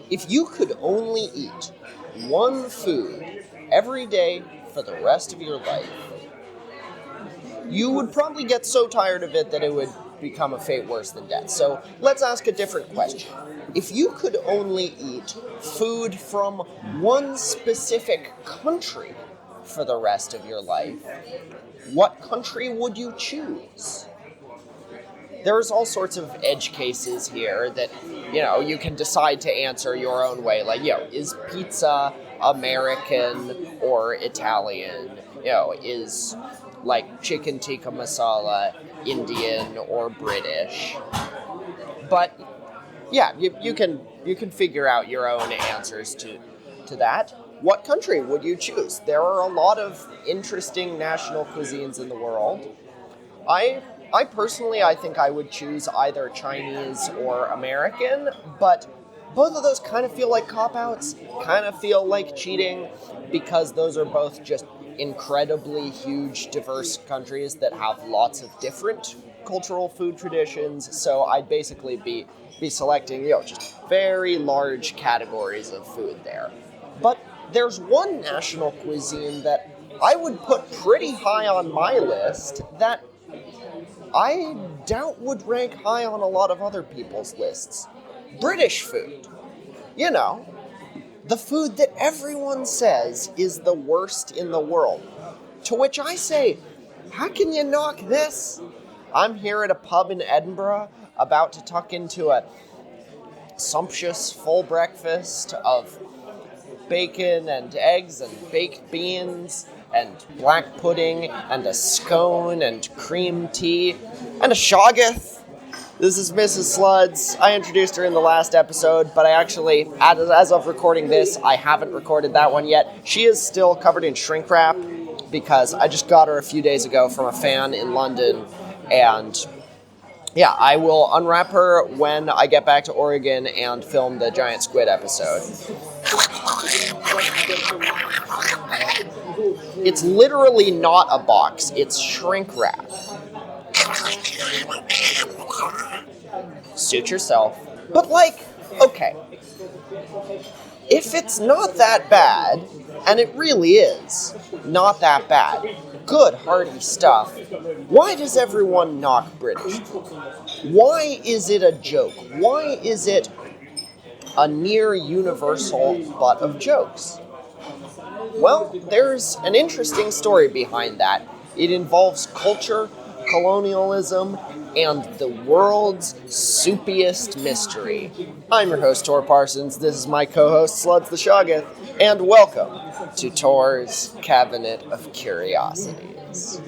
If you could only eat one food every day for the rest of your life, you would probably get so tired of it that it would become a fate worse than death. So let's ask a different question. If you could only eat food from one specific country for the rest of your life, what country would you choose? There's all sorts of edge cases here that, you can decide to answer your own way. Like, is pizza American or Italian? Is like chicken tikka masala Indian or British? But yeah, you can figure out your own answers to that. What country would you choose? There are a lot of interesting national cuisines in the world. I personally, I think I would choose either Chinese or American, but both of those kind of feel like cop-outs, kind of feel like cheating, because those are both just incredibly huge, diverse countries that have lots of different cultural food traditions, so I'd basically be selecting, just very large categories of food there. But there's one national cuisine that I would put pretty high on my list that I doubt would rank high on a lot of other people's lists. British food. The food that everyone says is the worst in the world. To which I say, how can you knock this? I'm here at a pub in Edinburgh, about to tuck into a sumptuous full breakfast of bacon and eggs and baked beans and black pudding and a scone and cream tea and a shoggoth. This is Mrs. Sluds. I introduced her in the last episode, but I actually, as of recording this, I haven't recorded that one yet. She is still covered in shrink wrap because I just got her a few days ago from a fan in London, and yeah, I will unwrap her when I get back to Oregon and film the giant squid episode. It's literally not a box, it's shrink wrap. Suit yourself. But okay, if it's not that bad, and it really is not that bad, good hearty stuff, why does everyone knock British? Why is it a joke? Why is it a near universal butt of jokes? Well, there's an interesting story behind that. It involves culture, colonialism, and the world's soupiest mystery. I'm your host, Tor Parsons. This is my co-host, Sluds the Shoggoth, and welcome to Tor's Cabinet of Curiosities.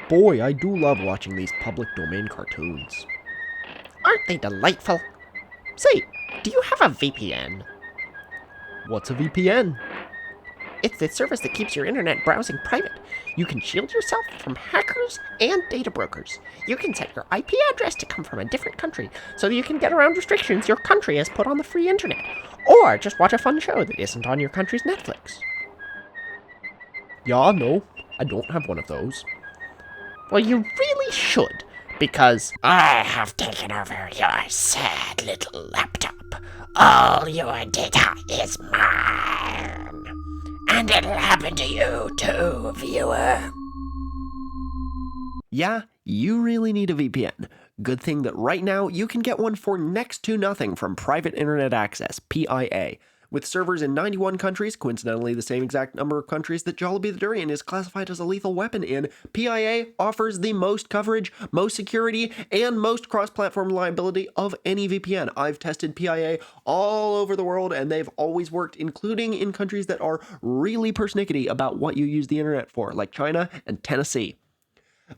Boy, I do love watching these public domain cartoons. Aren't they delightful? Say, do you have a VPN? What's a VPN? It's the service that keeps your internet browsing private. You can shield yourself from hackers and data brokers. You can set your IP address to come from a different country so that you can get around restrictions your country has put on the free internet. Or just watch a fun show that isn't on your country's Netflix. Yeah, no, I don't have one of those. Well, you really should, because I have taken over your sad little laptop. All your data is mine. And it'll happen to you too, viewer. Yeah, you really need a VPN. Good thing that right now you can get one for next to nothing from Private Internet Access, PIA. With servers in 91 countries, coincidentally the same exact number of countries that Jollibee the Durian is classified as a lethal weapon in, PIA offers the most coverage, most security, and most cross-platform reliability of any VPN. I've tested PIA all over the world, and they've always worked, including in countries that are really persnickety about what you use the internet for, like China and Tennessee.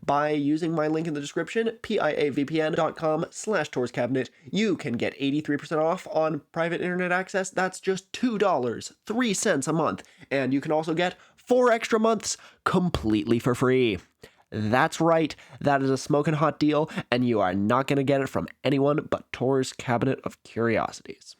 By using my link in the description, piavpn.com/tourscabinet, you can get 83% off on private internet access. That's just $2.03 a month. And you can also get 4 extra months completely for free. That's right, that is a smoking hot deal, and you are not going to get it from anyone but Tor's Cabinet of Curiosities.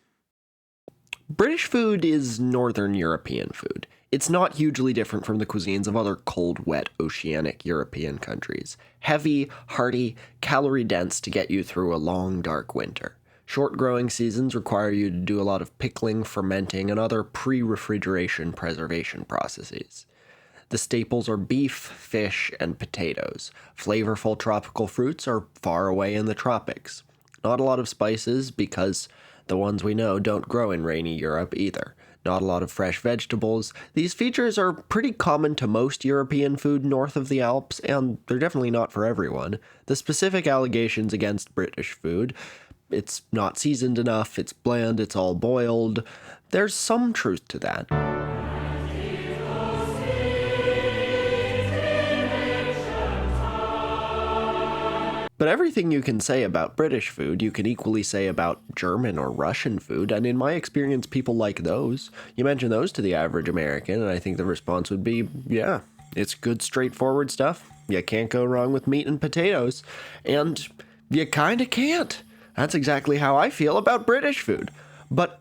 British food is Northern European food. It's not hugely different from the cuisines of other cold, wet, oceanic European countries. Heavy, hearty, calorie-dense to get you through a long, dark winter. Short growing seasons require you to do a lot of pickling, fermenting, and other pre-refrigeration preservation processes. The staples are beef, fish, and potatoes. Flavorful tropical fruits are far away in the tropics. Not a lot of spices, because the ones we know don't grow in rainy Europe either. Not a lot of fresh vegetables. These features are pretty common to most European food north of the Alps, and they're definitely not for everyone. The specific allegations against British food: it's not seasoned enough, it's bland, it's all boiled. There's some truth to that. But everything you can say about British food, you can equally say about German or Russian food, and in my experience, people like those. You mention those to the average American, and I think the response would be, yeah, it's good, straightforward stuff. You can't go wrong with meat and potatoes, and you kinda can't. That's exactly how I feel about British food. But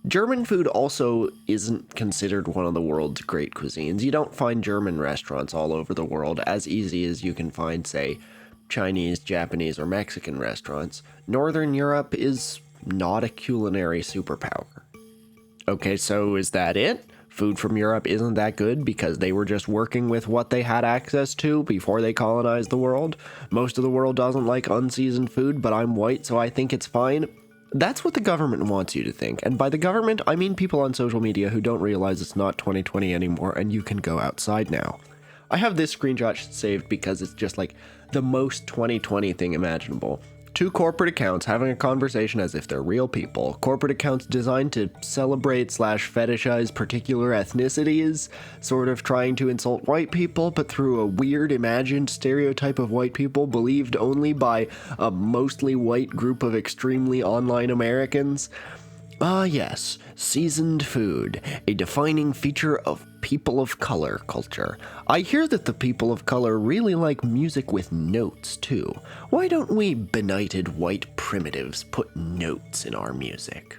German food also isn't considered one of the world's great cuisines. You don't find German restaurants all over the world as easy as you can find, say, Chinese, Japanese, or Mexican restaurants. Northern Europe is not a culinary superpower. Okay, so is that it? Food from Europe isn't that good because they were just working with what they had access to before they colonized the world? Most of the world doesn't like unseasoned food, but I'm white, so I think it's fine. That's what the government wants you to think. And by the government, I mean people on social media who don't realize it's not 2020 anymore and you can go outside now. I have this screenshot saved because it's just like the most 2020 thing imaginable. Two corporate accounts having a conversation as if they're real people. Corporate accounts designed to celebrate/fetishize particular ethnicities, sort of trying to insult white people, but through a weird imagined stereotype of white people believed only by a mostly white group of extremely online Americans. Ah yes, seasoned food, a defining feature of people of color culture. I hear that the people of color really like music with notes too. Why don't we benighted white primitives put notes in our music?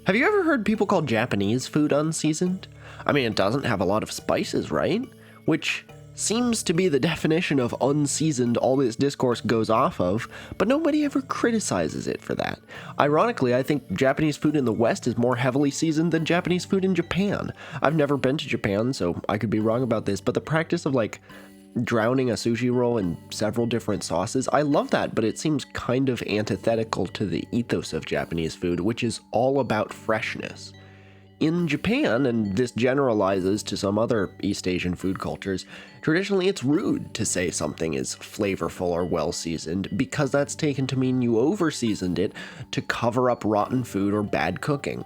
Have you ever heard people call Japanese food unseasoned? I mean, it doesn't have a lot of spices, right? Which seems to be the definition of unseasoned all this discourse goes off of, but nobody ever criticizes it for that. Ironically, I think Japanese food in the West is more heavily seasoned than Japanese food in Japan. I've never been to Japan, so I could be wrong about this, but the practice of drowning a sushi roll in several different sauces, I love that, but it seems kind of antithetical to the ethos of Japanese food, which is all about freshness. In Japan, and this generalizes to some other East Asian food cultures, traditionally it's rude to say something is flavorful or well-seasoned because that's taken to mean you over-seasoned it to cover up rotten food or bad cooking.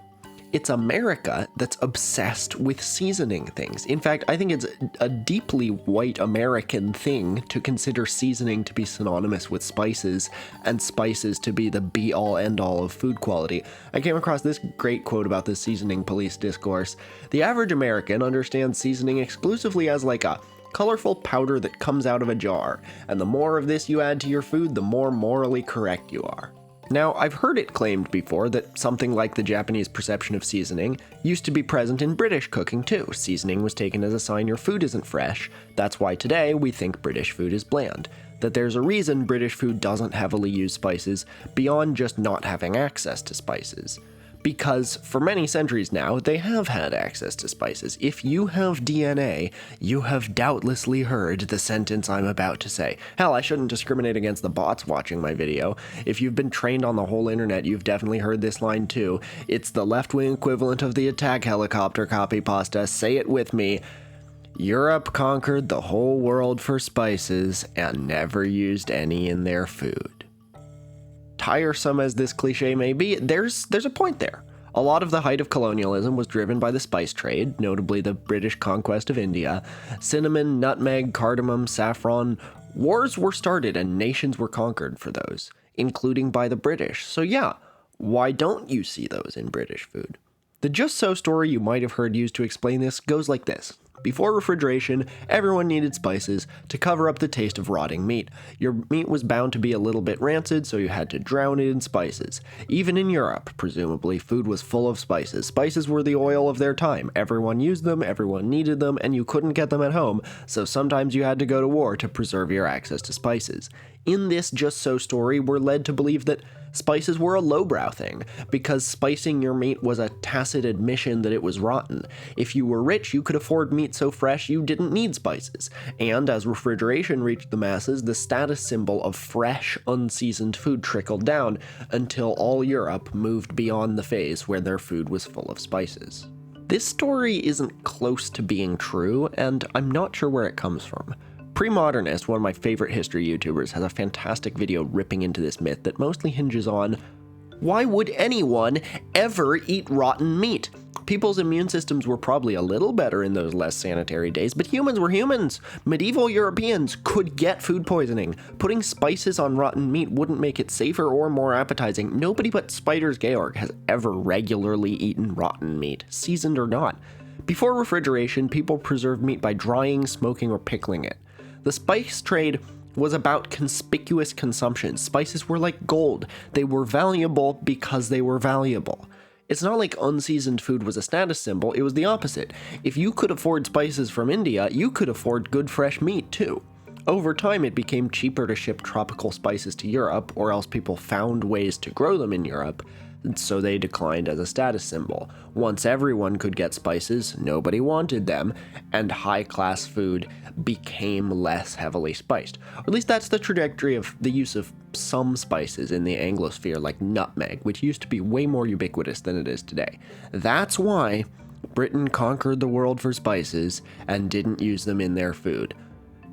It's America that's obsessed with seasoning things. In fact, I think it's a deeply white American thing to consider seasoning to be synonymous with spices, and spices to be the be-all, end-all of food quality. I came across this great quote about the seasoning police discourse. The average American understands seasoning exclusively as like a colorful powder that comes out of a jar, and the more of this you add to your food, the more morally correct you are. Now, I've heard it claimed before that something like the Japanese perception of seasoning used to be present in British cooking too. Seasoning was taken as a sign your food isn't fresh. That's why today we think British food is bland. That there's a reason British food doesn't heavily use spices beyond just not having access to spices. because for many centuries now, they have had access to spices. If you have DNA, you have doubtlessly heard the sentence I'm about to say. Hell, I shouldn't discriminate against the bots watching my video. If you've been trained on the whole internet, you've definitely heard this line too. It's the left-wing equivalent of the attack helicopter copy pasta. Say it with me. Europe conquered the whole world for spices and never used any in their food. Tiresome as this cliche may be, there's a point there. A lot of the height of colonialism was driven by the spice trade, notably the British conquest of India. Cinnamon, nutmeg, cardamom, saffron. Wars were started and nations were conquered for those, including by the British. So yeah, why don't you see those in British food? The just so story you might have heard used to explain this goes like this. Before refrigeration, everyone needed spices to cover up the taste of rotting meat. Your meat was bound to be a little bit rancid, so you had to drown it in spices. Even in Europe, presumably, food was full of spices. Spices were the oil of their time. Everyone used them, everyone needed them, and you couldn't get them at home, so sometimes you had to go to war to preserve your access to spices. In this just so story, we're led to believe that spices were a lowbrow thing, because spicing your meat was a tacit admission that it was rotten. If you were rich, you could afford meat so fresh you didn't need spices. And as refrigeration reached the masses, the status symbol of fresh, unseasoned food trickled down until all Europe moved beyond the phase where their food was full of spices. This story isn't close to being true, and I'm not sure where it comes from. Premodernist, one of my favorite history YouTubers, has a fantastic video ripping into this myth that mostly hinges on why would anyone ever eat rotten meat? People's immune systems were probably a little better in those less sanitary days, but humans were humans. Medieval Europeans could get food poisoning. Putting spices on rotten meat wouldn't make it safer or more appetizing. Nobody but Spiders Georg has ever regularly eaten rotten meat, seasoned or not. Before refrigeration, people preserved meat by drying, smoking, or pickling it. The spice trade was about conspicuous consumption. Spices were like gold. They were valuable because they were valuable. It's not like unseasoned food was a status symbol, it was the opposite. If you could afford spices from India, you could afford good fresh meat too. Over time, it became cheaper to ship tropical spices to Europe, or else people found ways to grow them in Europe, and so they declined as a status symbol. Once everyone could get spices, nobody wanted them, and high-class food became less heavily spiced. Or at least that's the trajectory of the use of some spices in the Anglosphere, like nutmeg, which used to be way more ubiquitous than it is today. That's why Britain conquered the world for spices and didn't use them in their food.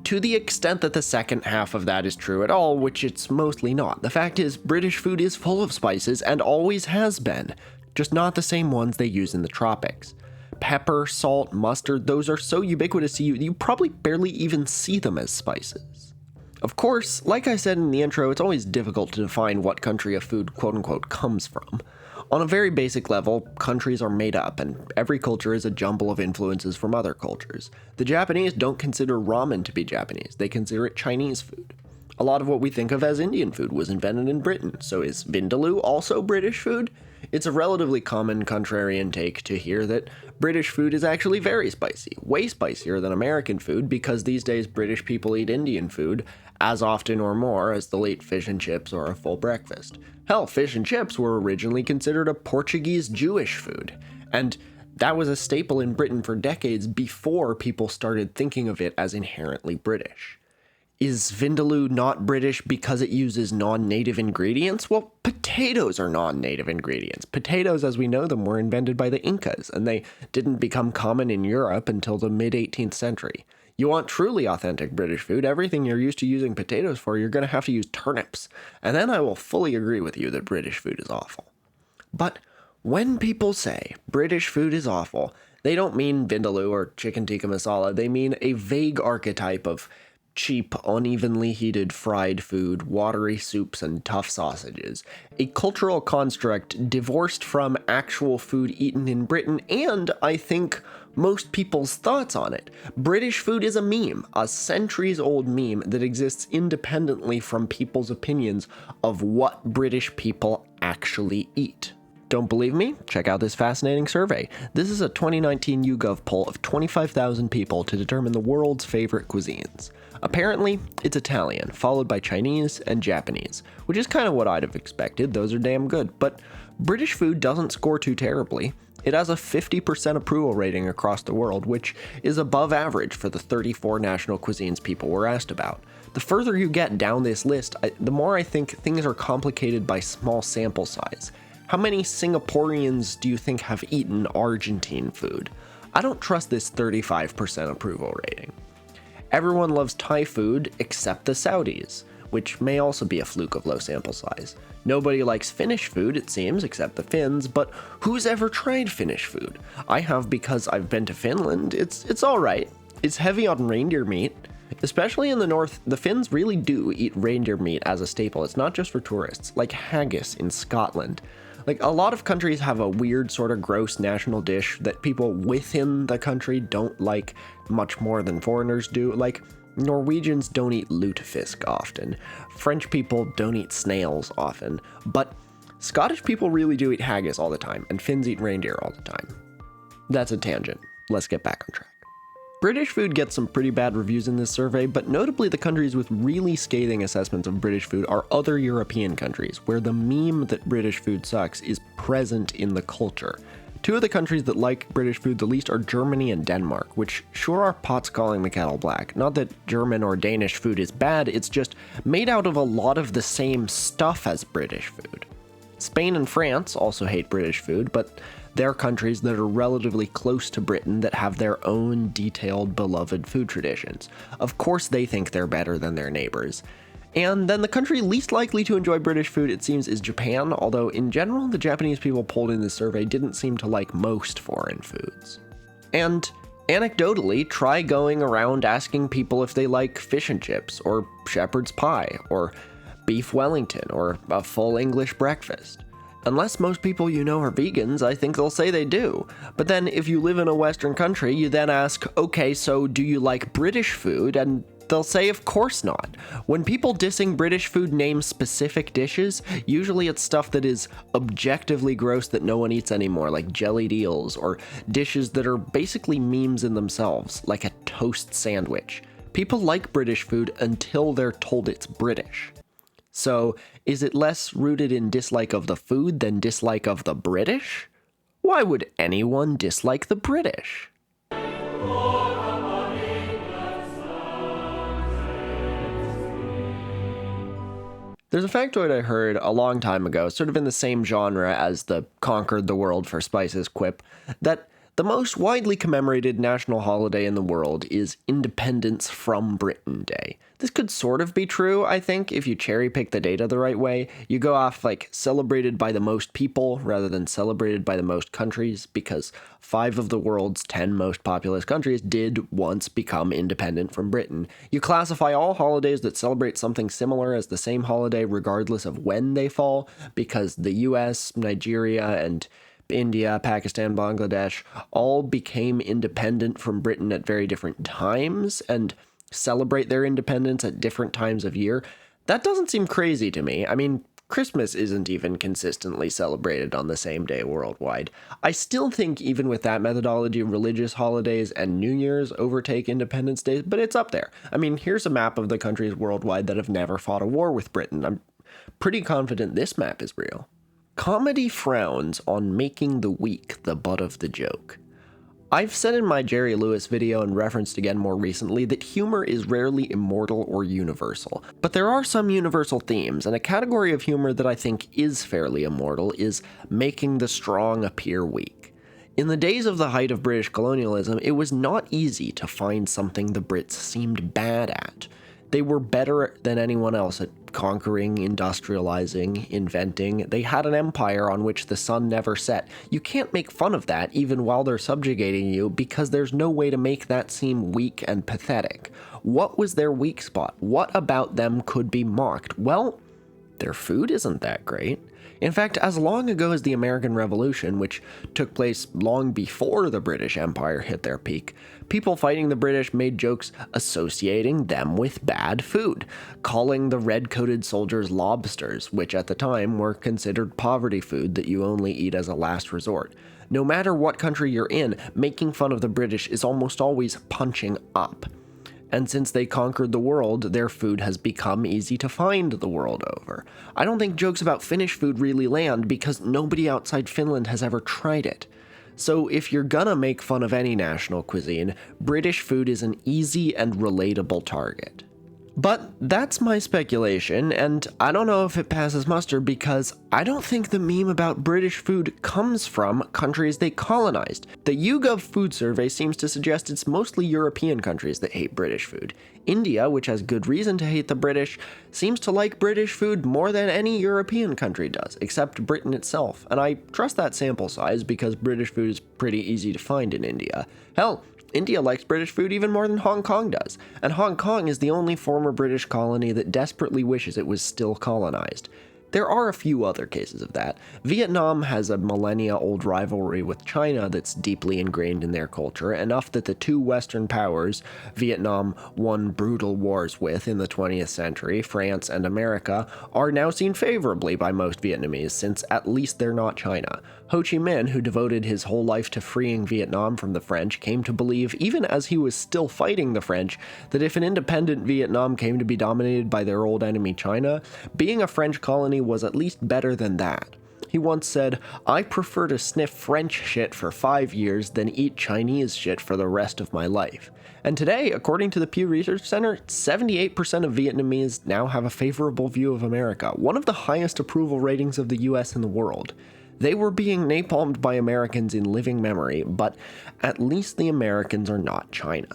To the extent that the second half of that is true at all, which it's mostly not. The fact is, British food is full of spices and always has been, just not the same ones they use in the tropics. Pepper, salt, mustard, those are so ubiquitous to you, you probably barely even see them as spices. Of course, like I said in the intro, it's always difficult to define what country a food quote-unquote comes from. On a very basic level, countries are made up, and every culture is a jumble of influences from other cultures. The Japanese don't consider ramen to be Japanese, they consider it Chinese food. A lot of what we think of as Indian food was invented in Britain, so is vindaloo also British food? It's a relatively common contrarian take to hear that British food is actually very spicy, way spicier than American food, because these days British people eat Indian food as often or more as they'll eat fish and chips or a full breakfast. Hell, fish and chips were originally considered a Portuguese Jewish food, and that was a staple in Britain for decades before people started thinking of it as inherently British. Is vindaloo not British because it uses non-native ingredients? Well, potatoes are non-native ingredients. Potatoes, as we know them, were invented by the Incas, and they didn't become common in Europe until the mid-18th century. You want truly authentic British food, everything you're used to using potatoes for, you're going to have to use turnips. And then I will fully agree with you that British food is awful. But when people say British food is awful, they don't mean vindaloo or chicken tikka masala. They mean a vague archetype of cheap, unevenly heated fried food, watery soups, and tough sausages. A cultural construct divorced from actual food eaten in Britain, and I think most people's thoughts on it. British food is a meme, a centuries-old meme that exists independently from people's opinions of what British people actually eat. Don't believe me? Check out this fascinating survey. This is a 2019 YouGov poll of 25,000 people to determine the world's favorite cuisines. Apparently, it's Italian, followed by Chinese and Japanese, which is kind of what I'd have expected. Those are damn good. But British food doesn't score too terribly. It has a 50% approval rating across the world, which is above average for the 34 national cuisines people were asked about. The further you get down this list, the more I think things are complicated by small sample size. How many Singaporeans do you think have eaten Argentine food? I don't trust this 35% approval rating. Everyone loves Thai food except the Saudis, which may also be a fluke of low sample size. Nobody likes Finnish food, it seems, except the Finns, but who's ever tried Finnish food? I have because I've been to Finland. It's alright. It's heavy on reindeer meat. Especially in the north, the Finns really do eat reindeer meat as a staple. It's not just for tourists, like haggis in Scotland. Like, a lot of countries have a weird sort of gross national dish that people within the country don't like much more than foreigners do. Like, Norwegians don't eat lutefisk often. French people don't eat snails often. But Scottish people really do eat haggis all the time, and Finns eat reindeer all the time. That's a tangent. Let's get back on track. British food gets some pretty bad reviews in this survey, but notably the countries with really scathing assessments of British food are other European countries, where the meme that British food sucks is present in the culture. Two of the countries that like British food the least are Germany and Denmark, which sure are pots calling the kettle black. Not that German or Danish food is bad, it's just made out of a lot of the same stuff as British food. Spain and France also hate British food, but they're countries that are relatively close to Britain that have their own detailed, beloved food traditions. Of course they think they're better than their neighbors. And then the country least likely to enjoy British food, it seems, is Japan, although in general, the Japanese people polled in this survey didn't seem to like most foreign foods. And anecdotally, try going around asking people if they like fish and chips, or shepherd's pie, or beef Wellington, or a full English breakfast. Unless most people you know are vegans, I think they'll say they do. But then if you live in a Western country, you then ask, okay, so do you like British food? And they'll say, of course not. When people dissing British food name specific dishes, usually it's stuff that is objectively gross that no one eats anymore, like jellied eels, or dishes that are basically memes in themselves, like a toast sandwich. People like British food until they're told it's British. So, is it less rooted in dislike of the food than dislike of the British? Why would anyone dislike the British? There's a factoid I heard a long time ago, sort of in the same genre as the conquered the world for spices quip, that the most widely commemorated national holiday in the world is Independence from Britain Day. This could sort of be true, I think, if you cherry pick the data the right way. You go off, like, celebrated by the most people rather than celebrated by the most countries, because 5 of the world's 10 most populous countries did once become independent from Britain. You classify all holidays that celebrate something similar as the same holiday regardless of when they fall, because the US, Nigeria, and India, Pakistan, Bangladesh all became independent from Britain at very different times and celebrate their independence at different times of year. That doesn't seem crazy to me. I mean, Christmas isn't even consistently celebrated on the same day worldwide. I still think even with that methodology, religious holidays and New Year's overtake Independence Day, but it's up there. I mean, here's a map of the countries worldwide that have never fought a war with Britain. I'm pretty confident this map is real. Comedy frowns on making the weak the butt of the joke. I've said in my Jerry Lewis video and referenced again more recently that humor is rarely immortal or universal, but there are some universal themes, and a category of humor that I think is fairly immortal is making the strong appear weak. In the days of the height of British colonialism, it was not easy to find something the Brits seemed bad at. They were better than anyone else at conquering, industrializing, inventing. They had an empire on which the sun never set. You can't make fun of that even while they're subjugating you because there's no way to make that seem weak and pathetic. What was their weak spot? What about them could be mocked? Well, their food isn't that great. In fact, as long ago as the American Revolution, which took place long before the British Empire hit their peak, people fighting the British made jokes associating them with bad food, calling the red-coated soldiers lobsters, which at the time were considered poverty food that you only eat as a last resort. No matter what country you're in, making fun of the British is almost always punching up. And since they conquered the world, their food has become easy to find the world over. I don't think jokes about Finnish food really land because nobody outside Finland has ever tried it. So if you're gonna make fun of any national cuisine, British food is an easy and relatable target. But that's my speculation, and I don't know if it passes muster because I don't think the meme about British food comes from countries they colonized. The YouGov food survey seems to suggest it's mostly European countries that hate British food. India, which has good reason to hate the British, seems to like British food more than any European country does, except Britain itself. And I trust that sample size because British food is pretty easy to find in India. Hell, India likes British food even more than Hong Kong does, and Hong Kong is the only former British colony that desperately wishes it was still colonized. There are a few other cases of that. Vietnam has a millennia-old rivalry with China that's deeply ingrained in their culture, enough that the two Western powers Vietnam won brutal wars with in the 20th century, France and America, are now seen favorably by most Vietnamese, since at least they're not China. Ho Chi Minh, who devoted his whole life to freeing Vietnam from the French, came to believe, even as he was still fighting the French, that if an independent Vietnam came to be dominated by their old enemy China, being a French colony was at least better than that. He once said, "I prefer to sniff French shit for 5 years than eat Chinese shit for the rest of my life." And today, according to the Pew Research Center, 78% of Vietnamese now have a favorable view of America, one of the highest approval ratings of the US in the world. They were being napalmed by Americans in living memory, but at least the Americans are not China.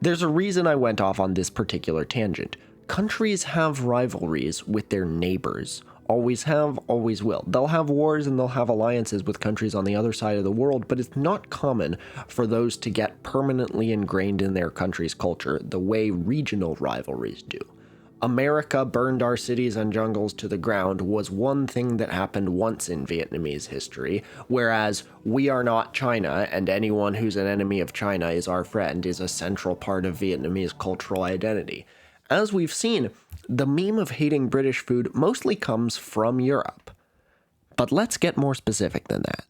There's a reason I went off on this particular tangent. Countries have rivalries with their neighbors. Always have, always will. They'll have wars and they'll have alliances with countries on the other side of the world, but it's not common for those to get permanently ingrained in their country's culture the way regional rivalries do. America burned our cities and jungles to the ground was one thing that happened once in Vietnamese history, whereas we are not China and anyone who's an enemy of China is our friend is a central part of Vietnamese cultural identity. As we've seen, the meme of hating British food mostly comes from Europe. But let's get more specific than that.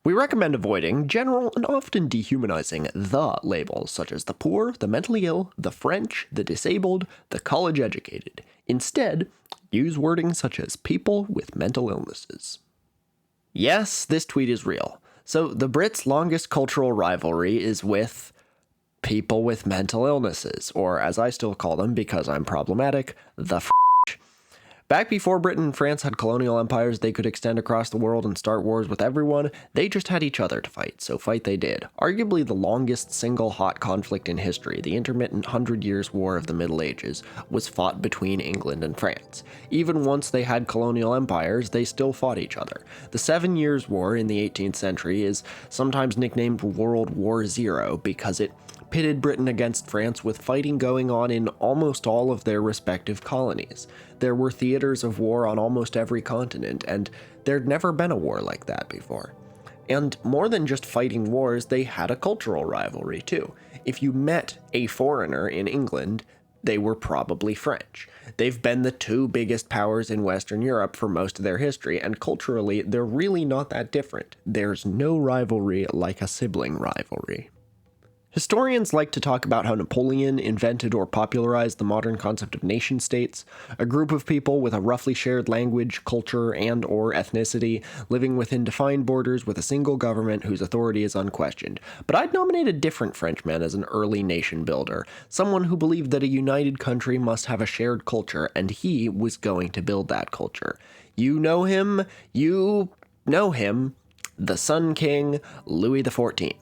We recommend avoiding general and often dehumanizing "the" labels such as the poor, the mentally ill, the French, the disabled, the college-educated. Instead, use wording such as people with mental illnesses. Yes, this tweet is real. So the Brits' longest cultural rivalry is with people with mental illnesses, or as I still call them because I'm problematic, the Back before Britain and France had colonial empires they could extend across the world and start wars with everyone, they just had each other to fight, so fight they did. Arguably the longest single hot conflict in history, the intermittent 100 Years' War of the Middle Ages, was fought between England and France. Even once they had colonial empires, they still fought each other. The 7 Years' War in the 18th century is sometimes nicknamed World War Zero because it pitted Britain against France with fighting going on in almost all of their respective colonies. There were theaters of war on almost every continent, and there'd never been a war like that before. And more than just fighting wars, they had a cultural rivalry too. If you met a foreigner in England, they were probably French. They've been the two biggest powers in Western Europe for most of their history, and culturally, they're really not that different. There's no rivalry like a sibling rivalry. Historians like to talk about how Napoleon invented or popularized the modern concept of nation-states, a group of people with a roughly shared language, culture, and/or ethnicity, living within defined borders with a single government whose authority is unquestioned. But I'd nominate a different Frenchman as an early nation builder, someone who believed that a united country must have a shared culture, and he was going to build that culture. You know him, the Sun King, Louis XIV.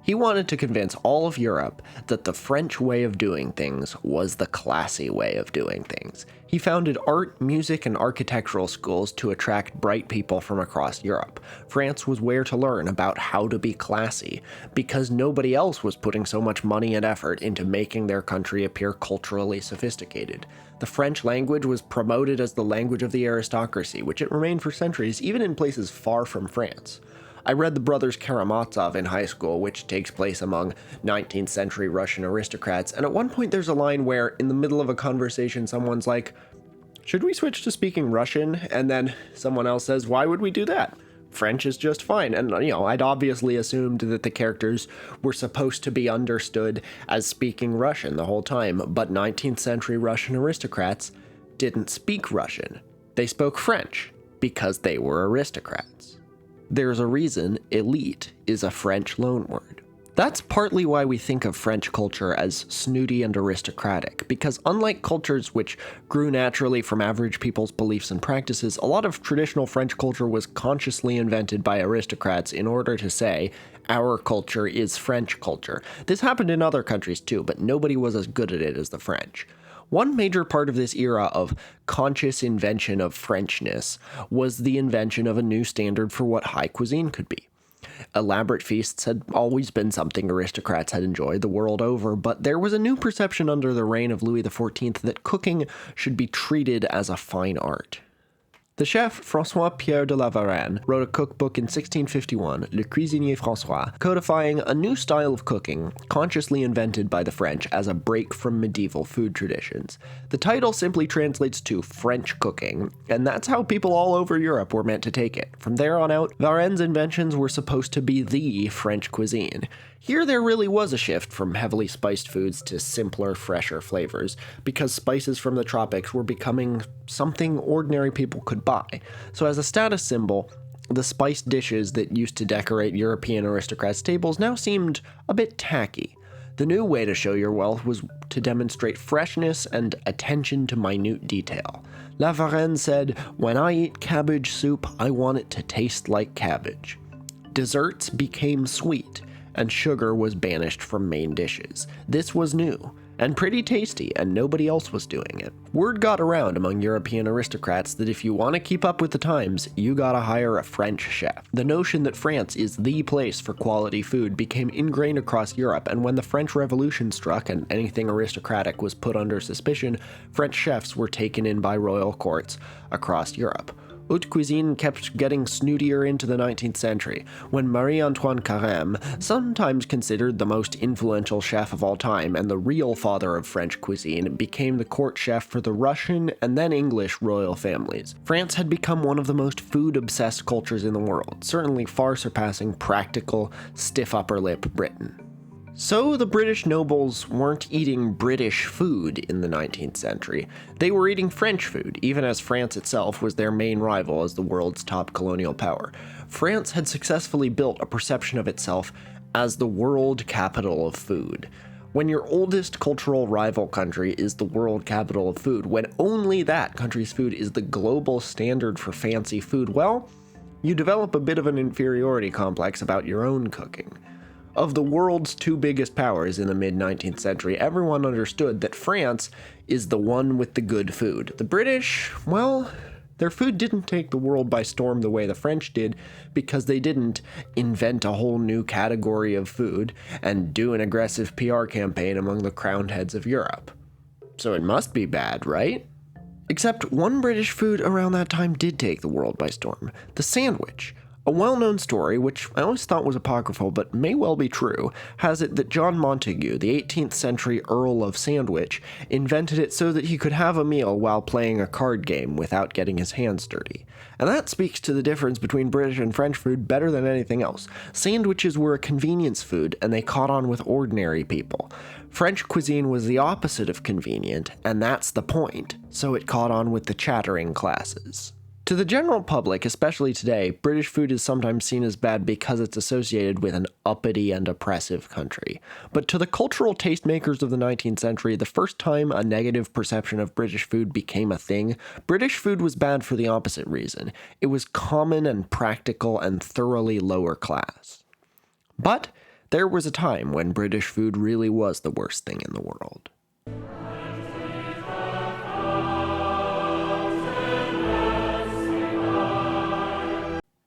He wanted to convince all of Europe that the French way of doing things was the classy way of doing things. He founded art, music, and architectural schools to attract bright people from across Europe. France was where to learn about how to be classy, because nobody else was putting so much money and effort into making their country appear culturally sophisticated. The French language was promoted as the language of the aristocracy, which it remained for centuries, even in places far from France. I read The Brothers Karamazov in high school, which takes place among 19th century Russian aristocrats, and at one point there's a line where, in the middle of a conversation, someone's like, "Should we switch to speaking Russian?" And then someone else says, "Why would we do that? French is just fine." And, I'd obviously assumed that the characters were supposed to be understood as speaking Russian the whole time, but 19th century Russian aristocrats didn't speak Russian. They spoke French, because they were aristocrats. There's a reason elite is a French loanword. That's partly why we think of French culture as snooty and aristocratic, because unlike cultures which grew naturally from average people's beliefs and practices, a lot of traditional French culture was consciously invented by aristocrats in order to say, our culture is French culture. This happened in other countries too, but nobody was as good at it as the French. One major part of this era of conscious invention of Frenchness was the invention of a new standard for what high cuisine could be. Elaborate feasts had always been something aristocrats had enjoyed the world over, but there was a new perception under the reign of Louis XIV that cooking should be treated as a fine art. The chef François-Pierre de La Varenne wrote a cookbook in 1651, Le Cuisinier François, codifying a new style of cooking, consciously invented by the French as a break from medieval food traditions. The title simply translates to French cooking, and that's how people all over Europe were meant to take it. From there on out, Varenne's inventions were supposed to be the French cuisine. Here there really was a shift from heavily spiced foods to simpler, fresher flavors, because spices from the tropics were becoming something ordinary people could buy. So as a status symbol, the spiced dishes that used to decorate European aristocrats' tables now seemed a bit tacky. The new way to show your wealth was to demonstrate freshness and attention to minute detail. La Varenne said, "When I eat cabbage soup, I want it to taste like cabbage." Desserts became sweet, and sugar was banished from main dishes. This was new, and pretty tasty, and nobody else was doing it. Word got around among European aristocrats that if you want to keep up with the times, you gotta hire a French chef. The notion that France is the place for quality food became ingrained across Europe, and when the French Revolution struck and anything aristocratic was put under suspicion, French chefs were taken in by royal courts across Europe. Haute cuisine kept getting snootier into the 19th century, when Marie-Antoine Carême, sometimes considered the most influential chef of all time and the real father of French cuisine, became the court chef for the Russian and then English royal families. France had become one of the most food-obsessed cultures in the world, certainly far surpassing practical, stiff upper lip Britain. So the British nobles weren't eating British food in the 19th century. They were eating French food, even as France itself was their main rival as the world's top colonial power. France had successfully built a perception of itself as the world capital of food. When your oldest cultural rival country is the world capital of food, when only that country's food is the global standard for fancy food, well, you develop a bit of an inferiority complex about your own cooking. Of the world's two biggest powers in the mid-19th century, everyone understood that France is the one with the good food. The British, well, their food didn't take the world by storm the way the French did, because they didn't invent a whole new category of food and do an aggressive PR campaign among the crowned heads of Europe. So it must be bad, right? Except one British food around that time did take the world by storm: the sandwich. A well-known story, which I always thought was apocryphal but may well be true, has it that John Montagu, the 18th century Earl of Sandwich, invented it so that he could have a meal while playing a card game without getting his hands dirty. And that speaks to the difference between British and French food better than anything else. Sandwiches were a convenience food, and they caught on with ordinary people. French cuisine was the opposite of convenient, and that's the point, so it caught on with the chattering classes. To the general public, especially today, British food is sometimes seen as bad because it's associated with an uppity and oppressive country. But to the cultural tastemakers of the 19th century, the first time a negative perception of British food became a thing, British food was bad for the opposite reason. It was common and practical and thoroughly lower class. But There was a time when British food really was the worst thing in the world.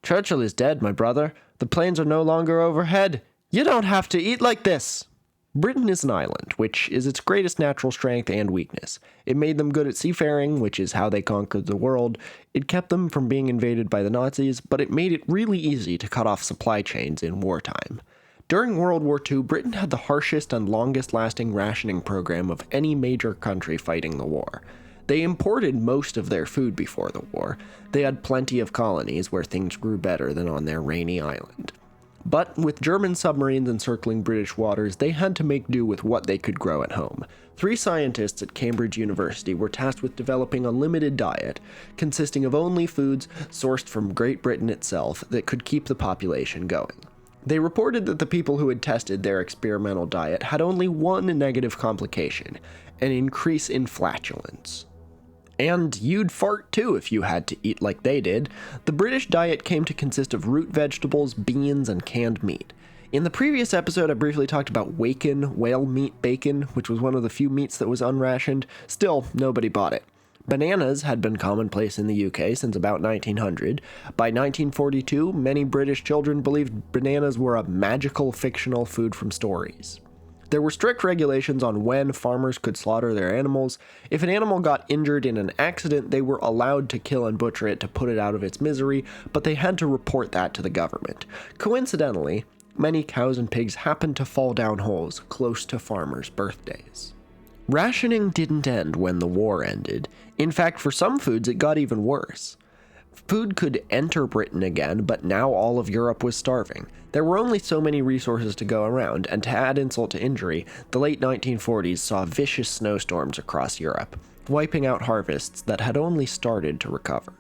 Churchill is dead, my brother. The planes are no longer overhead. You don't have to eat like this. Britain is an island, which is its greatest natural strength and weakness. It made them good at seafaring, which is how they conquered the world. It kept them from being invaded by the Nazis, but it made it really easy to cut off supply chains in wartime. During World War II, Britain had the harshest and longest-lasting rationing program of any major country fighting the war. They imported most of their food before the war. They had plenty of colonies where things grew better than on their rainy island. But with German submarines encircling British waters, they had to make do with what they could grow at home. 3 scientists at Cambridge University were tasked with developing a limited diet, consisting of only foods sourced from Great Britain itself that could keep the population going. They reported that the people who had tested their experimental diet had only one negative complication: an increase in flatulence. And you'd fart too if you had to eat like they did. The British diet came to consist of root vegetables, beans, and canned meat. In the previous episode, I briefly talked about waken, whale meat bacon, which was one of the few meats that was unrationed. Still, nobody bought it. Bananas had been commonplace in the UK since about 1900. By 1942, many British children believed bananas were a magical fictional food from stories. There were strict regulations on when farmers could slaughter their animals. If an animal got injured in an accident, they were allowed to kill and butcher it to put it out of its misery, but they had to report that to the government. Coincidentally, many cows and pigs happened to fall down holes close to farmers' birthdays. Rationing didn't end when the war ended. In fact, for some foods, it got even worse. Food could enter Britain again, but now all of Europe was starving. There were only so many resources to go around, and to add insult to injury, the late 1940s saw vicious snowstorms across Europe, wiping out harvests that had only started to recover.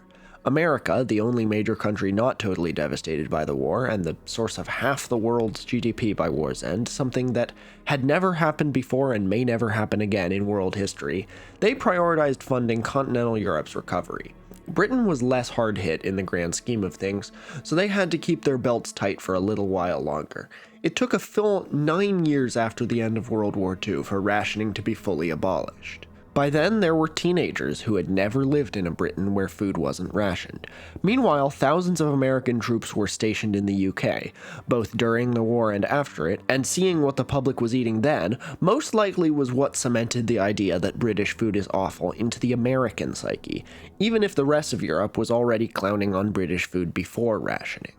America, the only major country not totally devastated by the war, and the source of half the world's GDP by war's end, something that had never happened before and may never happen again in world history, they prioritized funding continental Europe's recovery. Britain was less hard hit in the grand scheme of things, so they had to keep their belts tight for a little while longer. It took a full 9 years after the end of World War II for rationing to be fully abolished. By then, there were teenagers who had never lived in a Britain where food wasn't rationed. Meanwhile, thousands of American troops were stationed in the UK, both during the war and after it, and seeing what the public was eating then most likely was what cemented the idea that British food is awful into the American psyche, even if the rest of Europe was already clowning on British food before rationing.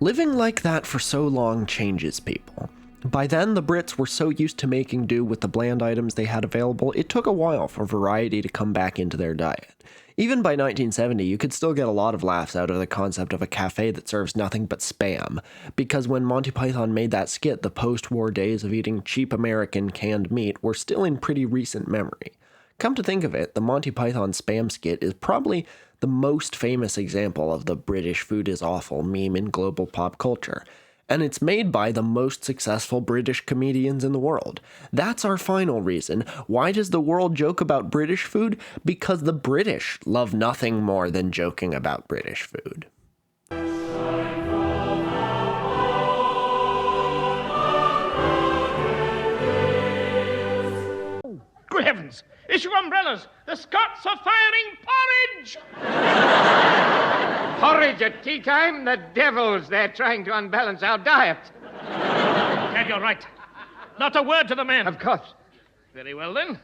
Living like that for so long changes people. By then, the Brits were so used to making do with the bland items they had available, it took a while for variety to come back into their diet. Even by 1970, you could still get a lot of laughs out of the concept of a cafe that serves nothing but Spam, because when Monty Python made that skit, the post-war days of eating cheap American canned meat were still in pretty recent memory. Come to think of it, the Monty Python Spam skit is probably the most famous example of the British food is awful meme in global pop culture. And it's made by the most successful British comedians in the world. That's our final reason. Why does the world joke about British food? Because the British love nothing more than joking about British food. Good heavens! Issue umbrellas! The Scots are firing porridge! Porridge at tea time? The devils! They're trying to unbalance our diet. Dad, you're right. Not a word to the man. Of course. Very well, then.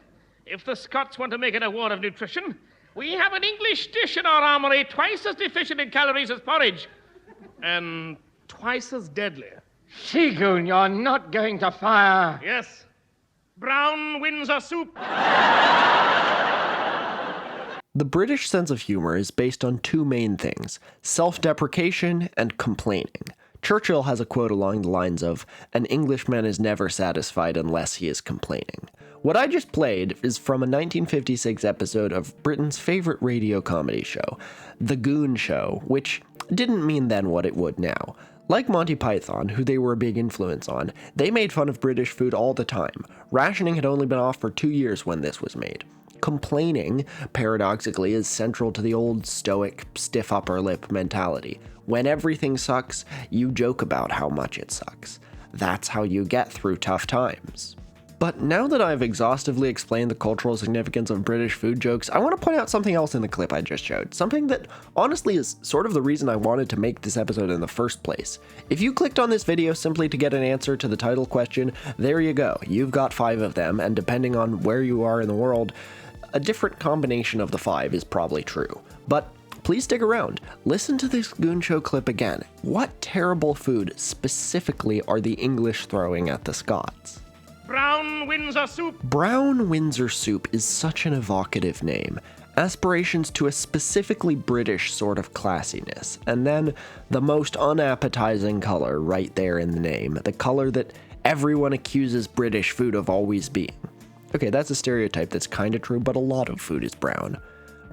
If the Scots want to make it a war of nutrition, we have an English dish in our armory twice as deficient in calories as porridge. And twice as deadly. Seagoon, you're not going to fire. Yes. Brown Windsor soup. The British sense of humor is based on 2 main things: self-deprecation and complaining. Churchill has a quote along the lines of, "An Englishman is never satisfied unless he is complaining." What I just played is from a 1956 episode of Britain's favorite radio comedy show, The Goon Show, which didn't mean then what it would now. Like Monty Python, who they were a big influence on, they made fun of British food all the time. Rationing had only been off for 2 years when this was made. Complaining, paradoxically, is central to the old stoic, stiff upper lip mentality. When everything sucks, you joke about how much it sucks. that's how you get through tough times. But now that I've exhaustively explained the cultural significance of British food jokes, I want to point out something else in the clip I just showed. Something that honestly is sort of the reason I wanted to make this episode in the first place. If you clicked on this video simply to get an answer to the title question, there you go. You've got 5 of them, and depending on where you are in the world, a different combination of the 5 is probably true. But please stick around. Listen to this Goon Show clip again. What terrible food specifically are the English throwing at the Scots? Brown Windsor soup. Brown Windsor soup is such an evocative name. Aspirations to a specifically British sort of classiness. And then the most unappetizing color right there in the name. The color that everyone accuses British food of always being. Okay, that's a stereotype that's kinda true, but a lot of food is brown.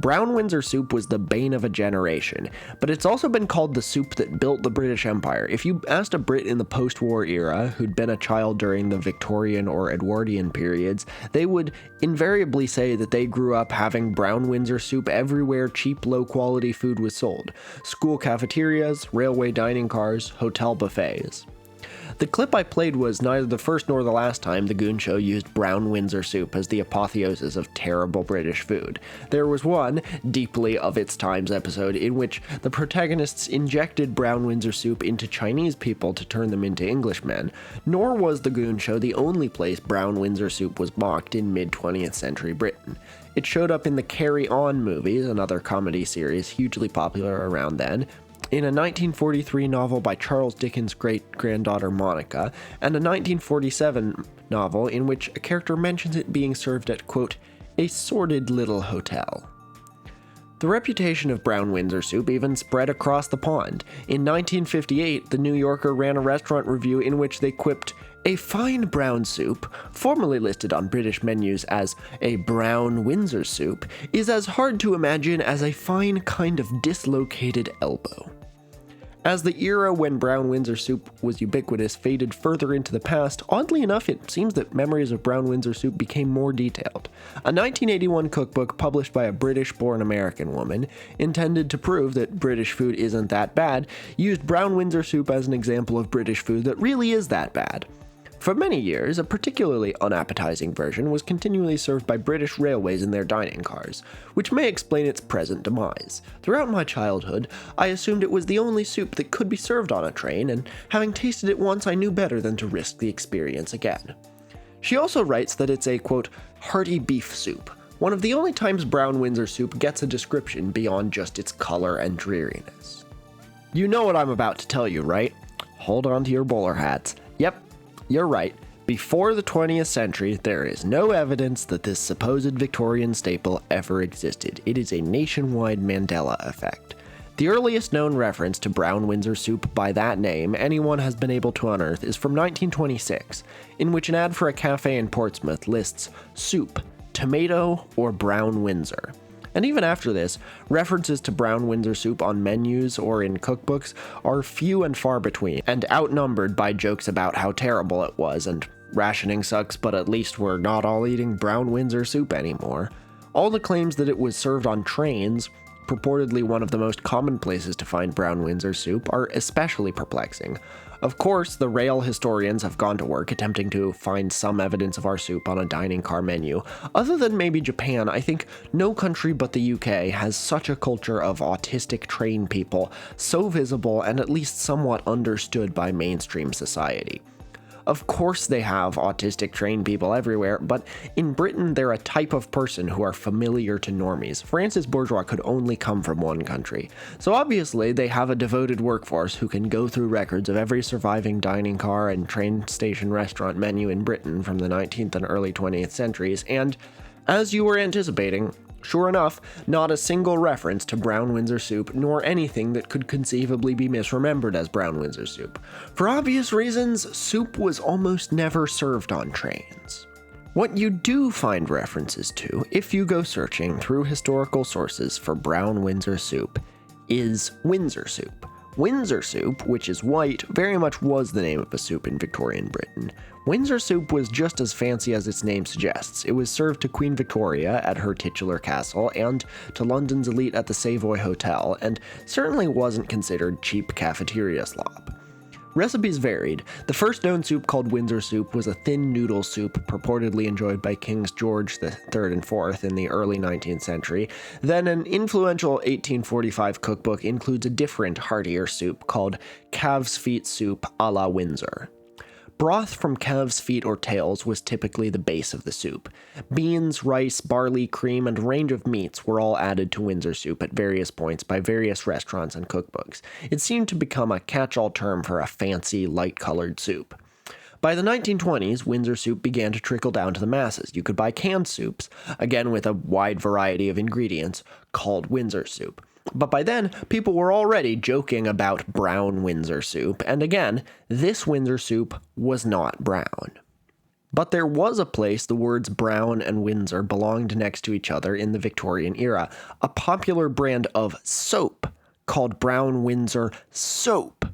Brown Windsor soup was the bane of a generation, but it's also been called the soup that built the British Empire. If you asked a Brit in the post-war era who'd been a child during the Victorian or Edwardian periods, they would invariably say that they grew up having Brown Windsor soup everywhere cheap, low-quality food was sold. School cafeterias, railway dining cars, hotel buffets. The clip I played was neither the first nor the last time the Goon Show used Brown Windsor soup as the apotheosis of terrible British food. There was one, deeply of its times episode, in which the protagonists injected Brown Windsor soup into Chinese people to turn them into Englishmen, nor was the Goon Show the only place Brown Windsor soup was mocked in mid-20th century Britain. It showed up in the Carry On movies, another comedy series hugely popular around then, in a 1943 novel by Charles Dickens' great-granddaughter Monica, and a 1947 novel in which a character mentions it being served at, quote, a sordid little hotel. The reputation of Brown Windsor soup even spread across the pond. In 1958, the New Yorker ran a restaurant review in which they quipped, a fine brown soup, formerly listed on British menus as a Brown Windsor soup, is as hard to imagine as a fine kind of dislocated elbow. As the era when Brown Windsor soup was ubiquitous faded further into the past, oddly enough, it seems that memories of Brown Windsor soup became more detailed. A 1981 cookbook published by a British-born American woman, intended to prove that British food isn't that bad, used Brown Windsor soup as an example of British food that really is that bad. For many years, a particularly unappetizing version was continually served by British Railways in their dining cars, which may explain its present demise. Throughout my childhood, I assumed it was the only soup that could be served on a train, and having tasted it once, I knew better than to risk the experience again. She also writes that it's a, quote, hearty beef soup, one of the only times Brown Windsor soup gets a description beyond just its color and dreariness. You know what I'm about to tell you, right? Hold on to your bowler hats. Yep. You're right. Before the 20th century, there is no evidence that this supposed Victorian staple ever existed. It is a nationwide Mandela effect. The earliest known reference to Brown Windsor soup by that name anyone has been able to unearth is from 1926, in which an ad for a cafe in Portsmouth lists soup, tomato, or Brown Windsor. And even after this, references to Brown Windsor soup on menus or in cookbooks are few and far between, and outnumbered by jokes about how terrible it was, and rationing sucks, but at least we're not all eating Brown Windsor soup anymore. All the claims that it was served on trains, purportedly one of the most common places to find Brown Windsor soup, are especially perplexing. Of course, the rail historians have gone to work attempting to find some evidence of our soup on a dining car menu. Other than maybe Japan, I think no country but the UK has such a culture of autistic train people, so visible and at least somewhat understood by mainstream society. Of course they have autistic trained people everywhere, but in Britain they're a type of person who are familiar to normies. Francis Bourgeois could only come from one country. So obviously they have a devoted workforce who can go through records of every surviving dining car and train station restaurant menu in Britain from the 19th and early 20th centuries, and, as you were anticipating, sure enough, not a single reference to Brown Windsor soup, nor anything that could conceivably be misremembered as Brown Windsor soup. For obvious reasons, soup was almost never served on trains. What you do find references to, if you go searching through historical sources for Brown Windsor soup, is Windsor soup. Windsor soup, which is white, very much was the name of a soup in Victorian Britain. Windsor soup was just as fancy as its name suggests. It was served to Queen Victoria at her titular castle and to London's elite at the Savoy Hotel, and certainly wasn't considered cheap cafeteria slop. Recipes varied. The first known soup, called Windsor soup, was a thin noodle soup purportedly enjoyed by Kings George III and IV in the early 19th century. Then an influential 1845 cookbook includes a different, heartier soup called calves' feet soup a la Windsor. Broth from calves' feet or tails was typically the base of the soup. Beans, rice, barley, cream, and a range of meats were all added to Windsor soup at various points by various restaurants and cookbooks. It seemed to become a catch-all term for a fancy, light-colored soup. By the 1920s, Windsor soup began to trickle down to the masses. You could buy canned soups, again with a wide variety of ingredients, called Windsor soup. But by then, people were already joking about brown Windsor soup, and again, this Windsor soup was not brown. But there was a place the words brown and Windsor belonged next to each other in the Victorian era, a popular brand of soap called Brown Windsor Soap.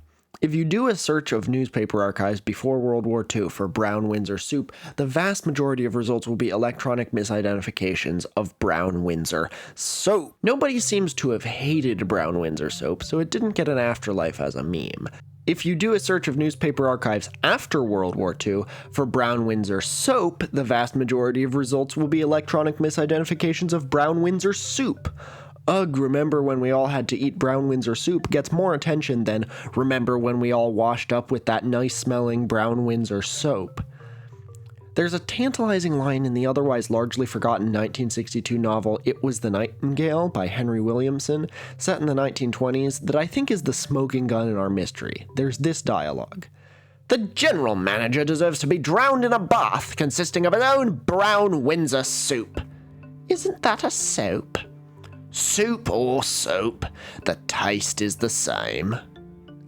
If you do a search of newspaper archives before World War II for brown Windsor soup, the vast majority of results will be electronic misidentifications of brown Windsor soap. Nobody seems to have hated brown Windsor soap, so it didn't get an afterlife as a meme. If you do a search of newspaper archives after World War II for brown Windsor soap, the vast majority of results will be electronic misidentifications of brown Windsor soup. Ugh, remember when we all had to eat brown Windsor soup gets more attention than remember when we all washed up with that nice-smelling brown Windsor soap. There's a tantalizing line in the otherwise largely forgotten 1962 novel It Was the Nightingale by Henry Williamson, set in the 1920s, that I think is the smoking gun in our mystery. There's this dialogue. "The general manager deserves to be drowned in a bath consisting of his own brown Windsor soup." "Isn't that a soap?" "Soup or soap, the taste is the same."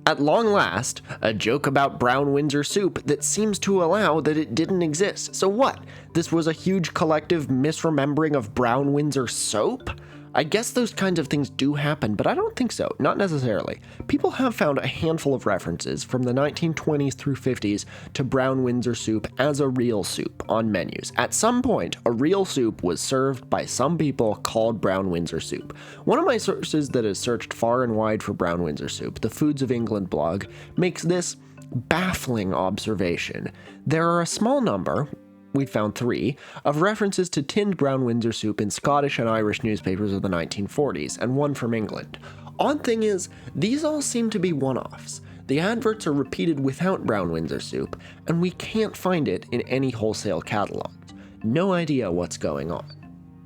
At long last, a joke about brown Windsor soup that seems to allow that it didn't exist. So what? This was a huge collective misremembering of brown Windsor soap? I guess those kinds of things do happen, but I don't think so. Not necessarily. People have found a handful of references from the 1920s through 50s to brown Windsor soup as a real soup on menus. At some point, a real soup was served by some people called brown Windsor soup. One of my sources that has searched far and wide for brown Windsor soup, the Foods of England blog, makes this baffling observation. There are a small number, we found 3, of references to tinned brown Windsor soup in Scottish and Irish newspapers of the 1940s, and one from England. Odd thing is, these all seem to be one-offs. The adverts are repeated without brown Windsor soup, and we can't find it in any wholesale catalogs. No idea what's going on.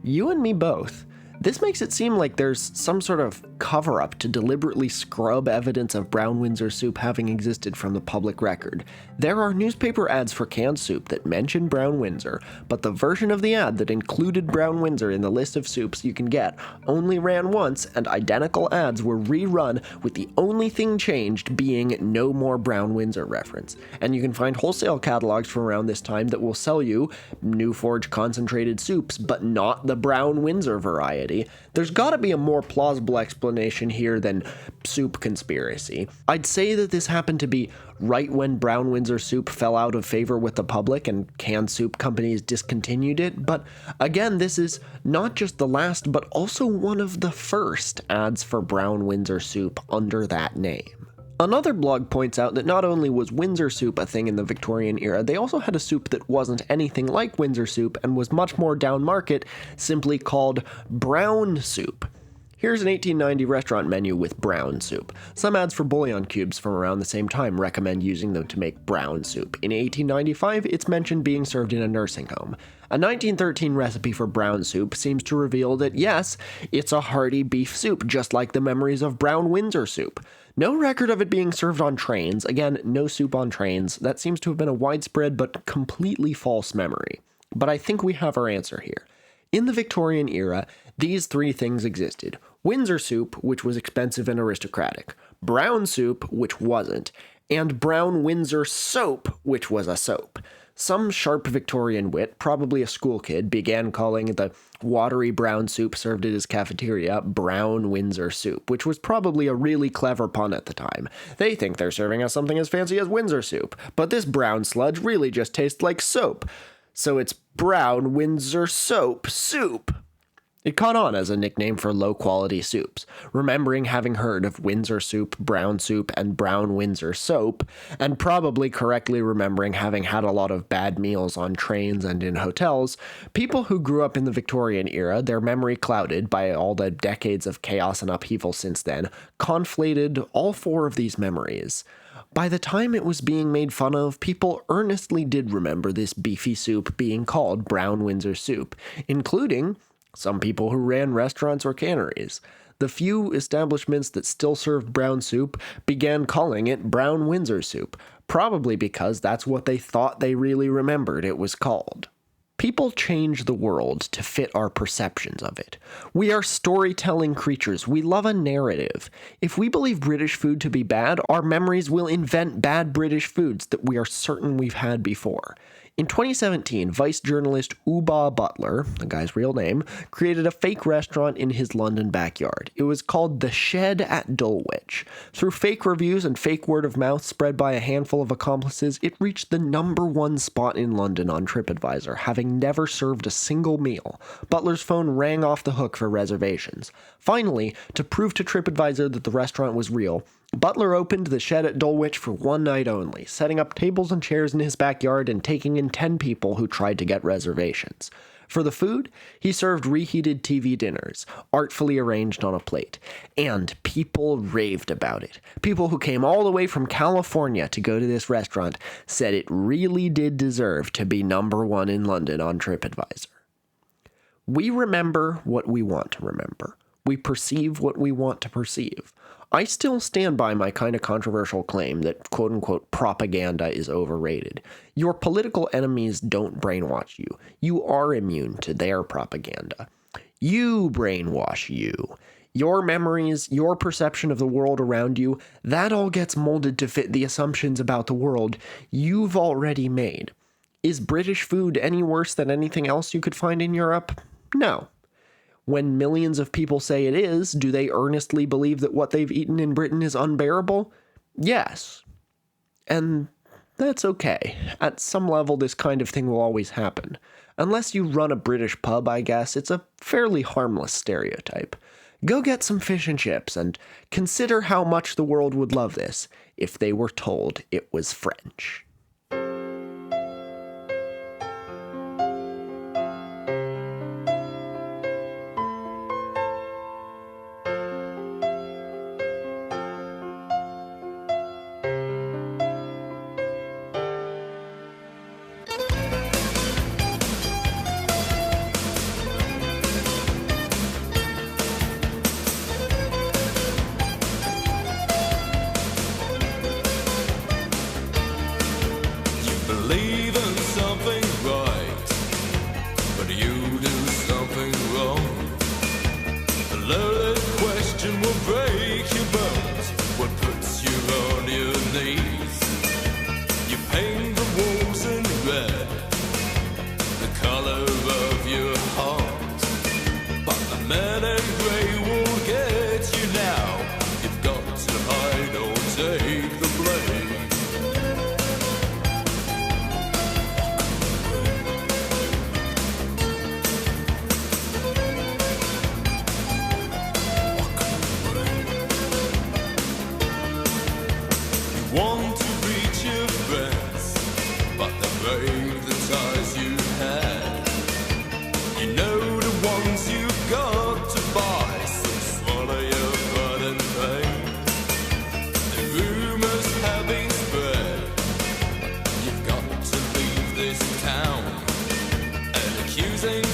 You and me both. This makes it seem like there's some sort of cover-up to deliberately scrub evidence of brown Windsor soup having existed from the public record. There are newspaper ads for canned soup that mention brown Windsor, but the version of the ad that included brown Windsor in the list of soups you can get only ran once, and identical ads were rerun with the only thing changed being no more brown Windsor reference. And you can find wholesale catalogs from around this time that will sell you New Forge concentrated soups, but not the brown Windsor variety. There's gotta be a more plausible explanation here than soup conspiracy. I'd say that this happened to be right when brown Windsor soup fell out of favor with the public and canned soup companies discontinued it, but again, this is not just the last, but also one of the first ads for brown Windsor soup under that name. Another blog points out that not only was Windsor soup a thing in the Victorian era, they also had a soup that wasn't anything like Windsor soup and was much more down market, simply called brown soup. Here's an 1890 restaurant menu with brown soup. Some ads for bouillon cubes from around the same time recommend using them to make brown soup. In 1895, it's mentioned being served in a nursing home. A 1913 recipe for brown soup seems to reveal that yes, it's a hearty beef soup, just like the memories of brown Windsor soup. No record of it being served on trains. Again, no soup on trains. That seems to have been a widespread but completely false memory. But I think we have our answer here. In the Victorian era, these 3 things existed. Windsor soup, which was expensive and aristocratic. Brown soup, which wasn't. And brown Windsor soap, which was a soap. Some sharp Victorian wit, probably a school kid, began calling the watery brown soup served at his cafeteria brown Windsor soup, which was probably a really clever pun at the time. They think they're serving us something as fancy as Windsor soup, but this brown sludge really just tastes like soap. So it's brown Windsor soap soup. It caught on as a nickname for low-quality soups, remembering having heard of Windsor soup, and brown Windsor soap, and probably correctly remembering having had a lot of bad meals on trains and in hotels. People who grew up in the Victorian era, their memory clouded by all the decades of chaos and upheaval since then, conflated all four of these memories. By the time it was being made fun of, people earnestly did remember this beefy soup being called brown Windsor soup, including some people who ran restaurants or canneries. The few establishments that still served brown soup began calling it brown Windsor soup, probably because that's what they thought they really remembered it was called. People change the world to fit our perceptions of it. We are storytelling creatures. We love a narrative. If we believe British food to be bad, our memories will invent bad British foods that we are certain we've had before. In 2017, Vice journalist Uba Butler, the guy's real name, created a fake restaurant in his London backyard. It was called The Shed at Dulwich. Through fake reviews and fake word of mouth spread by a handful of accomplices, it reached the #1 spot in London on TripAdvisor, having never served a single meal. Butler's phone rang off the hook for reservations. Finally, to prove to TripAdvisor that the restaurant was real, Butler opened the Shed at Dulwich for one night only, setting up tables and chairs in his backyard and taking in 10 people who tried to get reservations. For the food, he served reheated TV dinners, artfully arranged on a plate. And people raved about it. People who came all the way from California to go to this restaurant said it really did deserve to be #1 in London on TripAdvisor. We remember what we want to remember. We perceive what we want to perceive. I still stand by my kind of controversial claim that quote-unquote propaganda is overrated. Your political enemies don't brainwash you. You are immune to their propaganda. You brainwash you. Your memories, your perception of the world around you, that all gets molded to fit the assumptions about the world you've already made. Is British food any worse than anything else you could find in Europe? No. When millions of people say it is, do they earnestly believe that what they've eaten in Britain is unbearable? Yes. And that's okay. At some level, this kind of thing will always happen. Unless you run a British pub, I guess, it's a fairly harmless stereotype. Go get some fish and chips and consider how much the world would love this if they were told it was French. Believe in something right, but you do something wrong. A loaded question will break your bones. What puts you on your knees? You paint the walls in red, the color of your heart. But the man in grey will get you now. You've got to hide or take the blame. Want to reach your friends, but they break the ties you had. You know the ones you've got to buy, so swallow your pride and pain. The rumors have been spread, you've got to leave this town, and accusing